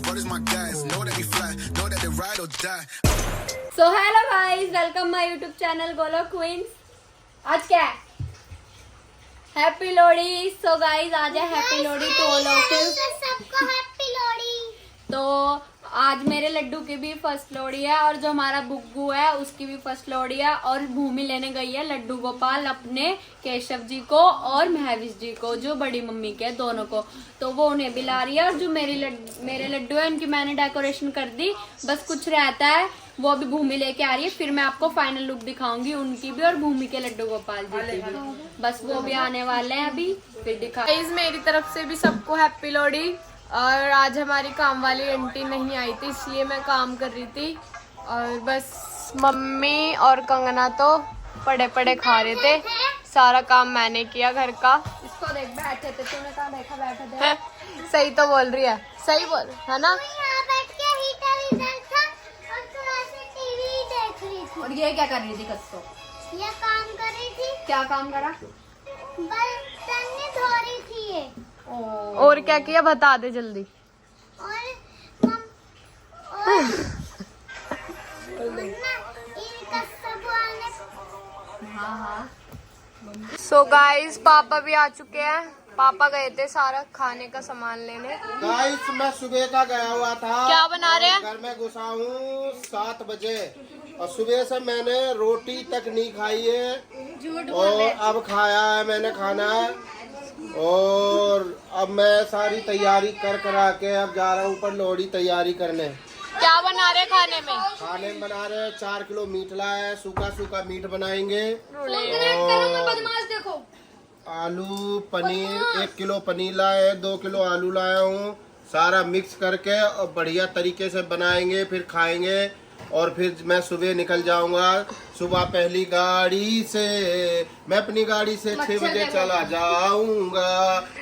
So hello guys, welcome my YouTube channel Golok Queens. आज क्या है? हैप्पी लोहड़ी। सो गाइस, आज है हैप्पी लोहड़ी तो सबको हैप्पी लोहड़ी। तो आज मेरे लड्डू की भी फर्स्ट लोहड़ी है और जो हमारा बुग्गू है उसकी भी फर्स्ट लोहड़ी है। और भूमि लेने गई है लड्डू गोपाल अपने केशव जी को और महविश जी को, जो बड़ी मम्मी के दोनों को। तो वो उन्हें भी ला रही है। और जो मेरे लड्डू है उनकी मैंने डेकोरेशन कर दी, बस कुछ रहता है वो अभी भूमि लेके आ रही है। फिर मैं आपको फाइनल लुक दिखाऊंगी उनकी भी और भूमि के लड्डू गोपाल जी की भी। बस वो भी आने वाले हैं अभी, फिर दिखा। मेरी तरफ से भी सबको हैप्पी लोहड़ी। और आज हमारी काम वाली आंटी नहीं आई थी, इसलिए मैं काम कर रही थी। और बस मम्मी और कंगना तो पड़े पड़े खा रहे थे। सारा काम मैंने किया घर का। इसको देख, बैठे थे, तूने कहा देखा बैठे थे। सही तो बोल रही है, सही बोल है ना। यहाँ बैठ के हीटर इधर था और थोड़ा सा टीवी देख रही थी। और ये क्या कर रही थी कस्तो? ये काम कर रही थी, क्या काम करा? बर्तन धो रही थी ये। और क्या किया बता दे जल्दी। और इनका सब वाले। हाँ। सो गाइस, पापा भी आ चुके हैं। पापा गए थे सारा खाने का सामान लेने। गाइस, मैं सुबह का गया हुआ था। क्या बना रहे हैं? घर में घुसा हूँ 7 बजे और सुबह से मैंने रोटी तक नहीं खाई है और अब खाया है मैंने खाना। और अब मैं सारी तैयारी कर के अब जा रहा हूँ ऊपर लोहड़ी तैयारी करने। क्या बना रहे खाने में? खाने में बना रहे 4 किलो मीट लाया है, सूखा मीट बनाएंगे। बदमाश देखो। आलू पनीर 1 किलो पनीर लाए, 2 किलो आलू लाया हूँ। सारा मिक्स करके और बढ़िया तरीके से बनाएंगे, फिर खाएंगे। और फिर मैं सुबह निकल जाऊंगा। सुबह पहली गाड़ी से मैं अपनी गाड़ी से 6 बजे चला जाऊंगा।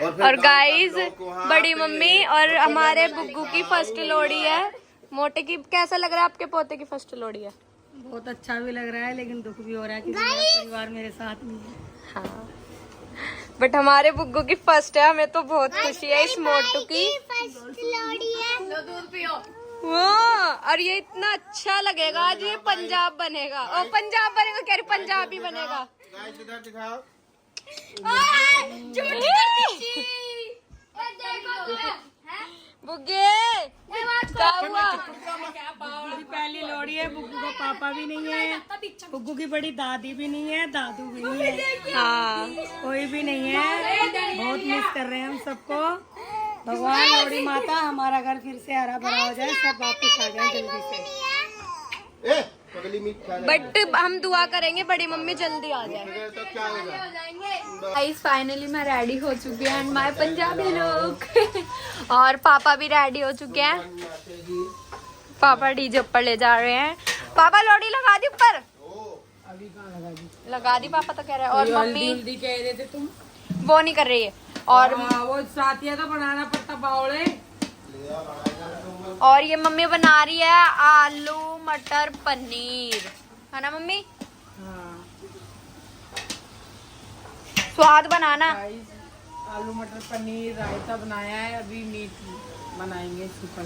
और गाइस, बड़ी मम्मी और हमारे बुग्गू की फर्स्ट लोहड़ी है। मोटे की कैसा लग रहा है? आपके पोते की फर्स्ट लोहड़ी है। बहुत अच्छा भी लग रहा है, लेकिन दुख भी हो रहा है कि मेरा परिवार मेरे साथ नहीं है। हाँ, बट हमारे बुग्गू की फर्स्ट है। हमें तो बहुत खुशी है इस मोटू की। फर्स्ट लोहड़ी है। लो दूध पियो। वाह, और ये इतना अच्छा लगेगा आज। ये पंजाब बनेगा और पंजाब बनेगा, कह रही पंजाबी बनेगा। गाइस इधर दिखाओ। बुग्गे क्या हुआ? पहली लोहड़ी है, बुग्गू का पापा भी नहीं है, बुग्गू की बड़ी दादी भी नहीं है, दादू भी नहीं है। हाँ, कोई भी नहीं है। बहुत मिस कर रहे हैं हम सबको। भगवान लोहड़ी माता हमारा घर फिर से हरा भरा हो जाए, सब वापस आ जाए जल्दी से। ए, पगली मीट खा ले। बट हम दुआ करेंगे बड़ी मम्मी जल्दी आ जाए। तो क्या होगा? गाइस, फाइनली मैं रेडी हो चुकी हूँ एंड माय पंजाबी लुक। और पापा भी रेडी हो चुके हैं। पापा डीजे ऊपर ले जा रहे हैं। पापा लोहड़ी लगा दी ऊपर? अभी कहाँ लगा दी? लगा दी पापा तो कह रहे हैं। और मम्मी जल्दी कह रहे थे तुम। वो नहीं कर रही है। और वो साथिया तो बनाना पड़ता बावड़े। और ये मम्मी बना रही है आलू मटर पनीर, है ना मम्मी? हाँ। स्वाद बनाना। आलू मटर पनीर रायता बनाया है, अभी मीट बनाएंगे सूखा।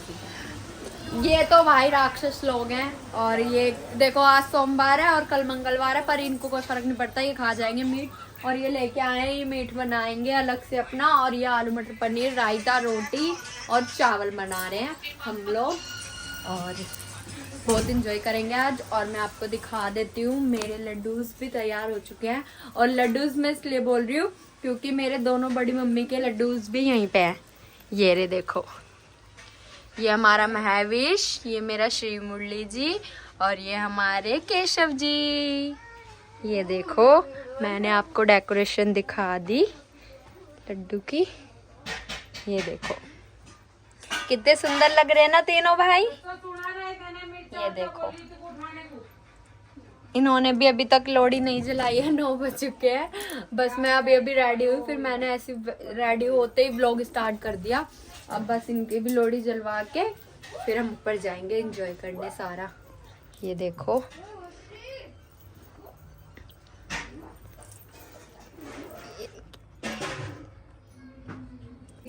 ये तो भाई राक्षस लोग हैं। और ये देखो, आज सोमवार है और कल मंगलवार है, पर इनको कोई फर्क नहीं पड़ता, ये खा जाएंगे मीट। और ये लेके आए हैं, ये मीट बनाएंगे अलग से अपना। और ये आलू मटर पनीर रायता रोटी और चावल बना रहे हैं हम लोग। और बहुत इंजॉय करेंगे आज। और मैं आपको दिखा देती हूँ, मेरे लड्डूस भी तैयार हो चुके हैं। और लड्डूस मैं इसलिए बोल रही हूँ क्योंकि मेरे दोनों बड़ी मम्मी के लड्डूस भी यहीं पे हैं। ये रे देखो, ये हमारा महविश, ये मेरा श्री मुरली जी और ये हमारे केशव जी। ये देखो, मैंने आपको डेकोरेशन दिखा दी लड्डू की। ये देखो कितने सुंदर लग रहे हैं ना तीनों भाई। ये देखो, इन्होंने भी अभी तक लोहड़ी नहीं जलाई है, 9 बज चुके हैं। बस मैं अभी रेडी हुई, फिर मैंने ऐसे रेडी होते ही व्लॉग स्टार्ट कर दिया। अब बस इनकी भी लोहड़ी जलवा के फिर हम ऊपर जाएंगे एंजॉय करने सारा। ये देखो,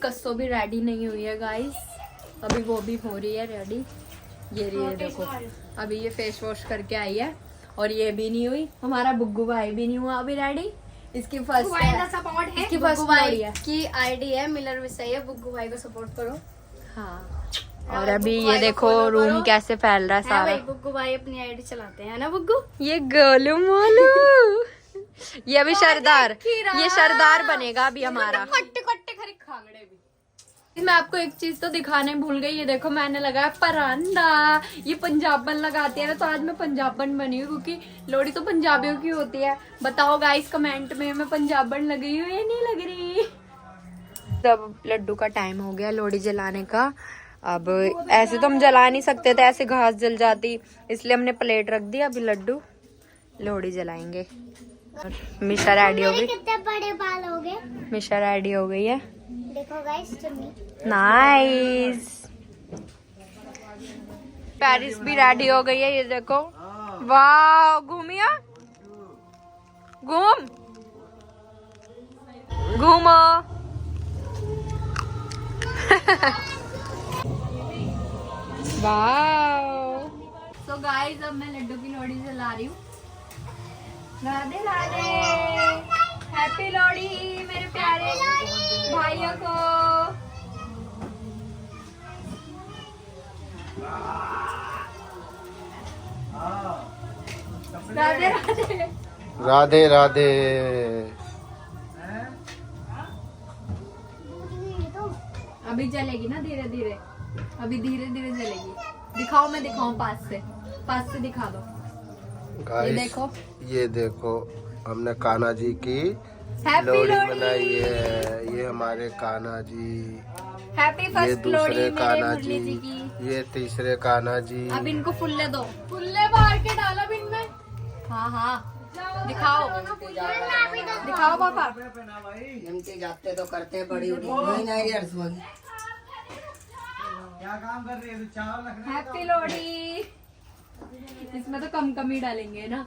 कस्सो भी रेडी नहीं हुई है गाइस। अभी वो भी हो रही है रेडी। ये रही है देखो, अभी ये फेस वॉश करके आई है और ये भी नहीं हुई। हमारा बुग्गू भाई भी नहीं हुआ अभी रेडी। इसकी फर्स्ट सपोर्ट है। इसकी फर्स्ट लोड़ी है। की आईडी है मिलर विसाई है, बुग्गू भाई को सपोर्ट करो। हाँ, और अभी ये देखो रूम कैसे फैल रहा है सारा। भाई बुग्गू भाई अपनी आईडी चलाते हैं ना बुग्गू। ये गोलू मोलू ये अभी सरदार, ये सरदार बनेगा अभी हमारा। कट्टे कट्टे खरी खांगड़े भी। मैं आपको एक चीज तो दिखाने भूल गई। ये देखो मैंने लगाया परांदा। ये पंजाबन लगाते हैं ना, तो आज मैं पंजाबन बनी हूँ क्योंकि लोहड़ी तो पंजाबियों की होती है। बताओ गाइस कमेंट में मैं पंजाबन लगी हूँ या नहीं लग रही। तब लड्डू का टाइम हो गया लोहड़ी जलाने का। अब ऐसे तो हम जला नहीं सकते थे, ऐसे घास जल जाती, इसलिए हमने प्लेट रख दी। अभी लड्डू लोहड़ी जलाएंगे। मिशा रेडी हो गई। कितने बड़े बाल हो गए मिशा रेडी हो गई है। देखो गाइस चुन्नी। नाइस। पेरिस भी रेडी हो गई है, ये देखो। वाह, घूमिया घूम घूमो वाह। सो गाइस अब मैं लड्डू की लोहड़ी जला रही हूँ। राधे राधे, हैप्पी लोहड़ी मेरे प्यारे भाइयों को। राधे राधे। राधे राधे। अभी जलेगी ना धीरे धीरे, अभी धीरे धीरे जलेगी। दिखाओ, मैं दिखाऊं पास से दिखा दो। गाइस देखो। ये देखो हमने कान्हा जी की हैप्पी लोहड़ी लोहड़ी। मनाई है। ये हमारे कान्हा जी, हैप्पी ये फर्स्ट लोहड़ी दूसरे मेरे कान्हा मुरली जी, जी की। ये तीसरे कान्हा जी। अब इनको फुल्ले दो। फुल्ले बाहर के डाला बिन में। हाँ हाँ, दिखाओ दिखाओ पापा। इनके जाते तो करते बड़ी नहीं हैप्पी लोहड़ी। इसमें तो कम कम ही डालेंगे ना।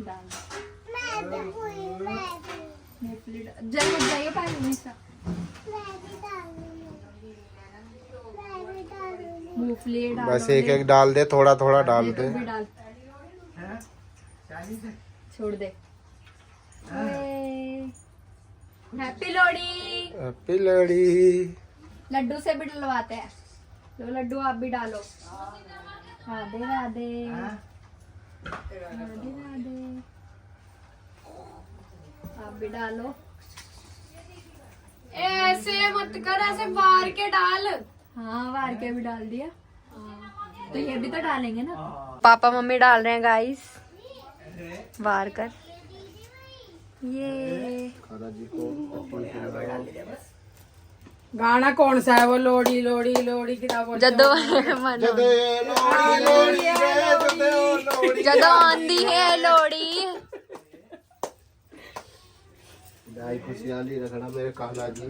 डाल जल मत जाइए पानी में। मूंगफली डाल, बस एक एक डाल दे, थोड़ा थोड़ा डाल दे। भी डाल, छोड़ दे। हैप्पी लोहड़ी। हैप्पी लोहड़ी। लड्डू से भी डलवाते हैं। लो लड्डू आप भी डालो। राधे राधे, राधे राधे। आप भी डालो। ऐसे मत कर, ऐसे बाहर के डाल। हाँ, वार के भी डाल दिया, तो ये भी तो डालेंगे ना। पापा मम्मी डाल रहे हैं गाइस, वार कर। ये गाना कौन सा है वो? लोड़ी लोड़ी लोड़ी की जदो जदो आंदी है लोड़ी। खुशहाली रखना मेरे कान्हा जी।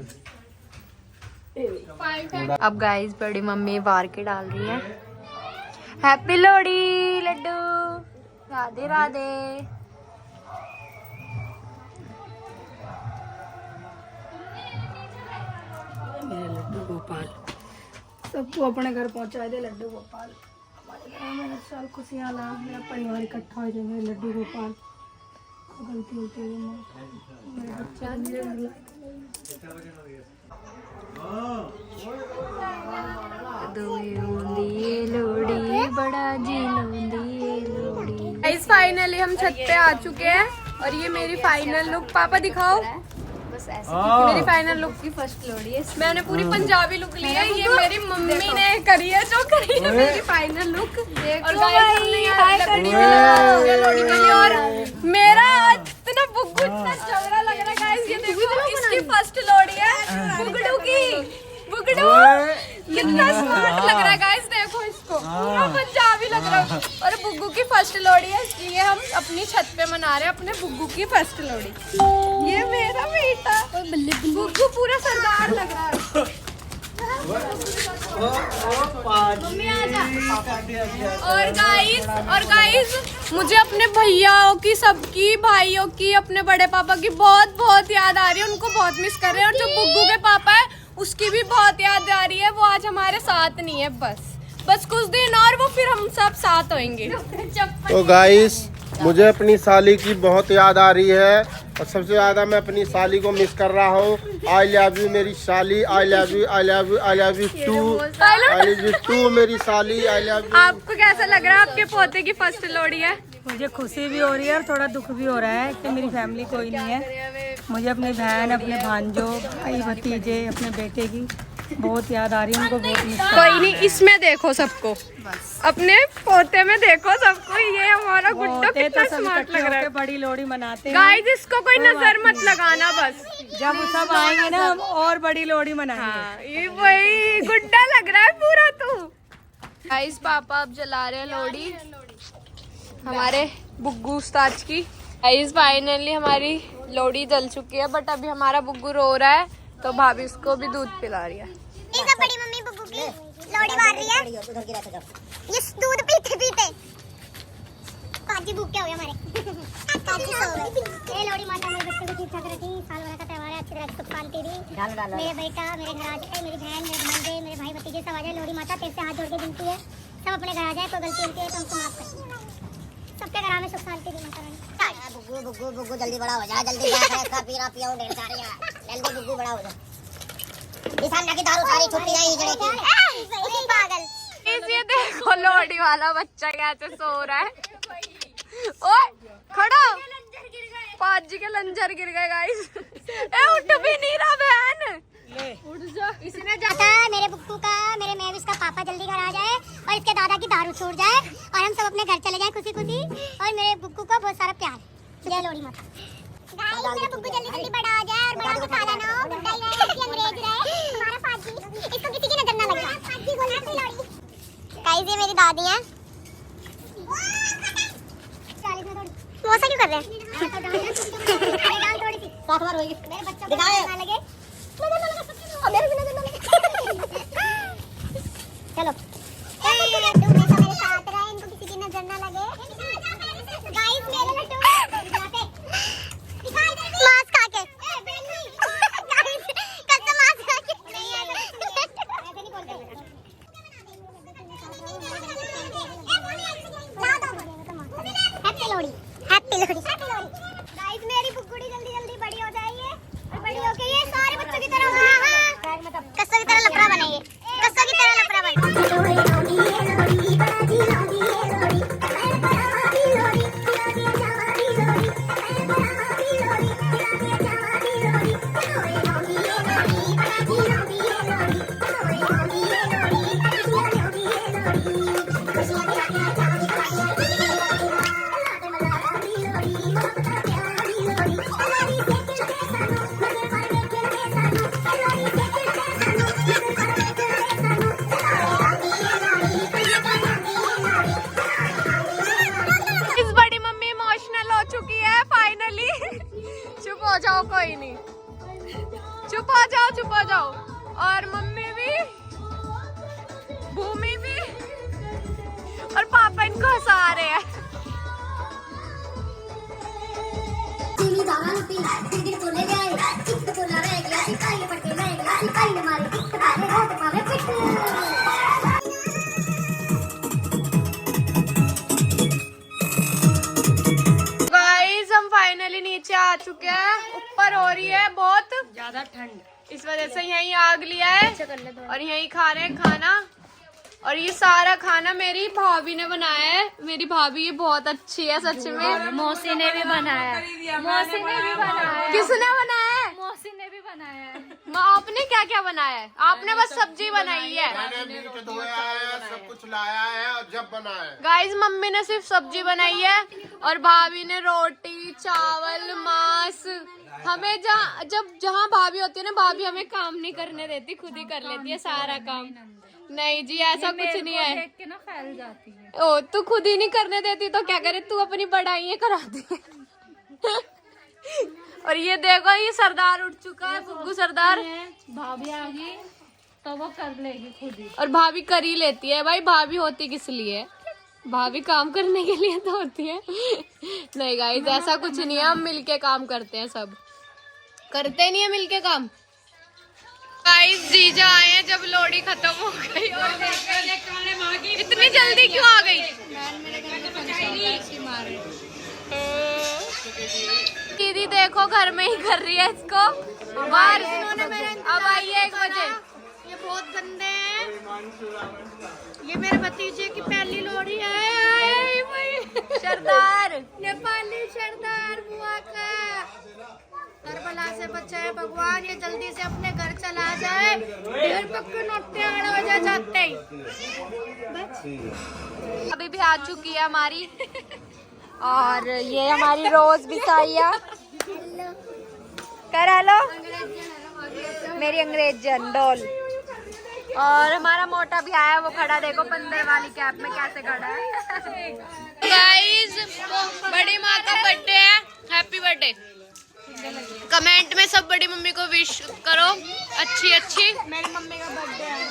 अब गाइस बड़ी मम्मी वार के डाल रही है। हैप्पी लोहड़ी लड्डू। राधे राधे। मेरे लड्डू गोपाल सबको अपने घर पहुंचा दे। लड्डू गोपाल हमारे घर में हर साल खुशियाँ ला, मेरा परिवार इकट्ठा हो जाए। मेरे लड्डू गोपाल गलती होती है मेरे बच्चा। लोड़ी बड़ा जी लोड़ी। गाइस फाइनली हम छत पे आ चुके हैं और ये मेरी फाइनल लुक। पापा दिखाओ। बस ऐसे मेरी फाइनल लुक की फर्स्ट लोड़ी है। मैंने पूरी पंजाबी लुक ली है। ये मेरी मम्मी ने करी है, जो करी है मेरी फाइनल लुक। और गाइस हमने यहाँ लकड़ी में लगा दिया लोहड़ी के लिए। और मेरा आज इतना बुग्गू इतना चौड़ा लग रहा है गाइस। ये देखो इसकी फर्स्ट लोहड़ी है बुगड़ू की। बुगड़ू कितना स्मार्ट लग रहा है गाइस, देखो इसको पूरा पंजाबी लग रहा है। और बुग्गू की फर्स्ट लोहड़ी है, इसलिए हम अपनी छत पे मना रहे हैं अपने बुग्गू की फर्स्ट लोहड़ी। ये मेरा बेटा बुग्गू पूरा सरदार लग रहा है। मम्मी आजा। और गाइस मुझे अपने भैयाओं की, सबकी भाइयों की, अपने बड़े पापा की बहुत बहुत याद आ रही है। उनको बहुत मिस कर रहे हैं। और जो बुग्गू के पापा है उसकी भी बहुत याद आ रही है। वो आज हमारे साथ नहीं है, बस कुछ दिन और वो फिर हम सब साथ होंगे। तो गाइस मुझे अपनी साली की बहुत याद आ रही है और सबसे ज्यादा मैं अपनी साली को मिस कर रहा हूँ। आई लव यू मेरी साली, I love you, I love you, I love you too, I love you too मेरी साली, आई लव यू। आपको कैसा लग रहा है? आपके पोते की फर्स्ट लोहड़ी है। मुझे खुशी भी हो रही है और थोड़ा दुख भी हो रहा है कि मेरी फैमिली कोई नहीं है। मुझे अपनी बहन, अपने भांजो, भाई भतीजे, अपने बेटे की बहुत याद आ रही है। उनको बहुत मिस कर कोई नहीं, इसमें देखो सबको, अपने पोते में देखो सबको। ये हमारा गुड्डो कितना स्मार्ट लग रहा है। बड़ी लोहड़ी मनाते हैं। गाइस इसको कोई नजर मत लगाना, बस जब वो सब आएंगे ना हम और बड़ी लोहड़ी मनाएंगे। हाँ, ये वही गुड्डा लग रहा है पूरा तू। गाइस पापा अब जला रहे हैं लोहड़ी हमारे बुग्गू उस्ताद की। गाइस फाइनली हमारी लोहड़ी जल चुकी है, बट अभी हमारा बुग्गू रो रहा है तो भाभी इसको भी दूध पिला रही है। ये सब बड़ी मम्मी बुग्गू की लोड़ी मार रही है। ये दूध पीते पीते पाजी भूख क्या हो गया हमारे। पाजी सो गए। ये लोड़ी माता मेरे बच्चे को ठीक ठाक रखी। साल भर का त्योहार है, अच्छी तरह से सुख शांति दी। मेरे बेटा मेरे घर आ जाए, मेरी बहन, मेरे भांजे, मेरे भाई भतीजे सब आ जाए। लोड़ी माता तेरे से हाथ जोड़ के विनती है, सब अपने घर आ जाए। कोई गलती होती है तो हमको माफ कर। सबके घर में सुख शांति दी माता रानी। बुग्गू बुग्गू बुग्गू जल्दी बड़ा हो जा, जल्दी जा, खा पी रहा पियो ढेर सारी जल्दी बुग्गू बड़ा हो जा। किसान की दारू सारी छुट्टी आई इजड़े की पागल। ये देखो लोहड़ी वाला बच्चा कैसे सो रहा है। ओए खड़ा, पाजी के लंजर गिर गए गाइस। ए उठ भी नहीं रहा बहन, उठ जा। इसने जाता है मेरे बुक्कू का, मेरे मेविस का पापा जल्दी घर आ जाए और इसके दादा की दारू छूट जाए और हम सब अपने घर चले जाए खुशी खुशी। और मेरे बुक्कू को बहुत सारा प्यार। जय लोहड़ी माता। गाइस मेरा बुक्कू जल्दी जल्दी बड़ा हो जाए और बड़ा को खाना ना हो, बुड्ढा ही रहे, अंग्रेज रहे हमारा पाजी, इसको किसी की नजर ना लगे। पाजी को हैप्पी लोहड़ी। गाइस ये मेरी दादी हैं। वो ऐसा क्यों कर रहे हैं? डाल थोड़ी सी साथ बार होगी। मेरे बच्चों को ना लगे, मेरे भी नजर ना लगे। चलो लड्डू हमेशा मेरे साथ रहे, इनको किसी की नजर ना लगे। गाइस मेरे लड्डू मास्क खा के कसम मास्क खा के नहीं ऐसे नहीं बोलते। Happy Lohri, happy Lohri, happy Lohri. Guys मेरी बुग्गुड़ी जल्दी जल्दी बड़ी हो जाइए और बड़ी होके ये सारे बच्चों की तरह कस्सों की तरह लफड़ा बनाइए, कस्सों की तरह लफड़ा हो जाओ, कोई नहीं, चुप हो जाओ, चुप हो जाओ। और मम्मी भी, भूमि भी और पापा इनको हंसा रहे हैं। गाइस हम फाइनली नीचे आ चुके हैं। ऊपर हो रही है बहुत ज्यादा ठंड, इस वजह से यहीं आग लिया है और यहीं खा रहे हैं खाना। और ये सारा खाना मेरी भाभी ने बनाया है। मेरी भाभी ये बहुत अच्छी है सच में। मौसी ने भी बनाया है। मौसी ने भी बनाया है। किसने बनाया है? मौसी ने भी बनाया है। आपने क्या क्या बनाया है? आपने बस सब्जी बनाई है। मैंने मीट धोया है, सब कुछ लाया है और जब बनाया है। गाइस मम्मी ने सिर्फ सब्जी बनाई है और भाभी ने रोटी, चावल, मांस। हमें जहाँ भाभी होती है ना, भाभी हमें काम नहीं करने देती, खुद ही कर लेती है सारा काम। नहीं जी ऐसा कुछ नहीं है। देख के ना फैल जाती है। ओ तू खुद ही नहीं करने देती तो क्या करे, तू अपनी बढ़ाई कराती है। और ये देखो ये सरदार उठ चुका है, गुग्गू सरदार। भाभी आ गई तो वो कर लेगी खुद ही। और भाभी कर ही लेती है भाई, भाभी होती किस लिए? भाभी काम करने के लिए तो होती है। नहीं गाइस ऐसा कुछ नहीं है, हम मिलके काम करते हैं, सब करते नहीं है मिलके काम। गाइस जीजा आए हैं जब लोहड़ी खत्म हो गई और इतनी जल्दी क्यों आ गई? दीदी देखो घर में ही कर रही है इसको बाहर। अब आइए 1 बजे। ये बहुत गंदे हैं। ये मेरे भतीजे की पहली लोहड़ी है। सरदार नेपाली सरदार बुआ का करबला से बचाए भगवान, ये जल्दी से अपने घर चला जाए। ढेर पक्के नोटे आने वजह जाते ही। अभी भी आ चुकी है हमारी और ये हमारी रोज बिसाइया करा लो मेरी अंग्रेजन डॉल। और हमारा मोटा भी आया, वो खड़ा देखो बंदर वाली कैप में कैसे खड़ा है। गाइस बड़ी माँ का बर्थडे है, हैप्पी बर्थडे। कमेंट में सब बड़ी मम्मी को विश करो अच्छी अच्छी। मेरी मम्मी का बर्थडे है,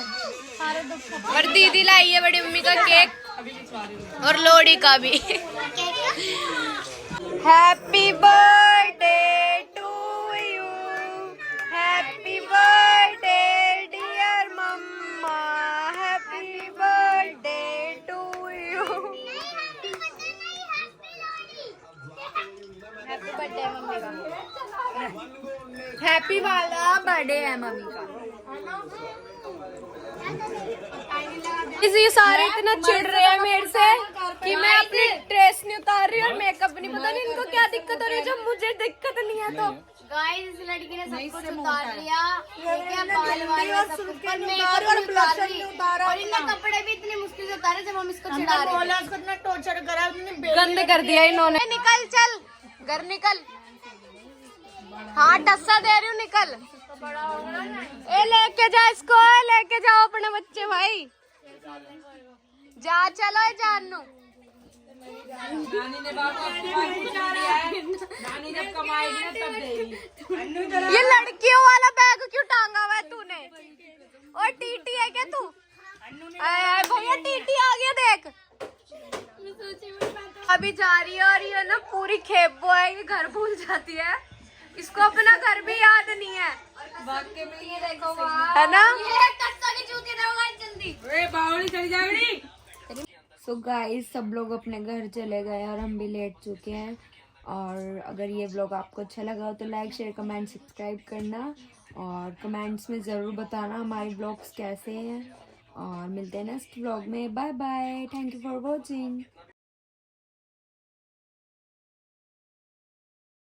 सारे दुख और दीदी लाई है बड़ी मम्मी का केक और लोहड़ी का भी। Happy birthday to you, happy birthday dear mamma, happy birthday to you. Happy birthday mummy का, हैप्पी वाला बर्थडे है मम्मी का। ये सारे इतना चिढ़ रहे हैं मेरे से कि मैं अपनी ड्रेस नहीं उतार रही और मेकअप नहीं। पता नहीं इनको क्या दिक्कत हो रही है, जब मुझे दिक्कत नहीं है तो। गाइस इस लड़की ने सब कुछ उतार लिया, बाल वाल सब कुछ, पर मेकअप नहीं उतार रही और इनने कपड़े भी इतनी मुश्किल से उतारे जब हम इसको चिढ़ा रहे थे। इसको इतना टॉर्चर करा, गंद कर दिया इन्होंने। निकल चल घर निकल। हाँ टस्सा दे रही हूँ निकल। ए लेके जा इसको, लेके जाओ अपने बच्चे भाई। जा चलो जानू। ये लड़कियों वाला बैग क्यों टांगा हुआ है तूने? और टीटी है क्या तू? भैया टीटी आ गया देख। अभी जा रही है और ये ना पूरी खेबो है, ये घर भूल जाती है, इसको अपना घर भी याद नहीं है। ये देखो है ना, सो गाइस सब लोग अपने घर चले गए और हम भी लेट चुके हैं। और अगर ये व्लॉग आपको अच्छा लगा हो तो लाइक शेयर कमेंट सब्सक्राइब करना और कमेंट्स में ज़रूर बताना हमारे व्लॉग्स कैसे हैं। और मिलते हैं नेक्स्ट व्लॉग में। Bye bye, thank you for watching.